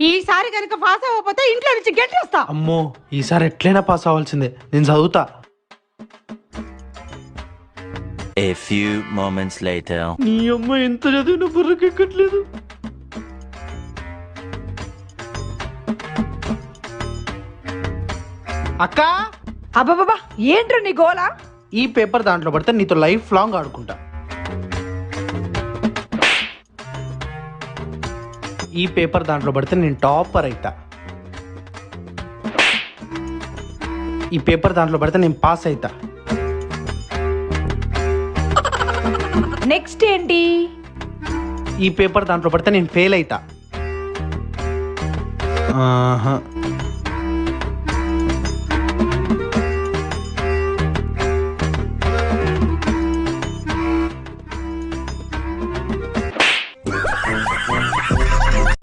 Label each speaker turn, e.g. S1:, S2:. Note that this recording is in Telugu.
S1: ఈసారి కనుక పాస్ అవ్వకపోతే ఇంట్లో నుంచి గెంటేస్తా.
S2: అమ్మో ఈసారి ఎట్లయినా పాస్ అవ్వాల్సిందే, నేను చదువుతా.
S3: A few moments later.
S2: నీ అమ్మ ఎంత చదివినా బుర్రకెక్కట్లేదు. అక్క
S1: అబ్బబ్బా ఏంట్రా నీ గోలా?
S2: ఈ పేపర్ దాంట్లో పడితే నీతో లైఫ్ లాంగ్ ఆడుకుంటా. ఈ పేపర్ దాంట్లో పడితే నేను టాపర్ అవుతా. ఈ పేపర్ దాంట్లో పడితే నేను పాస్ అవుతా.
S1: నెక్స్ట్ ఏంటి?
S2: ఈ పేపర్ దాంట్లో పడితే నేను ఫెయిల్ అవుతా. ఆహా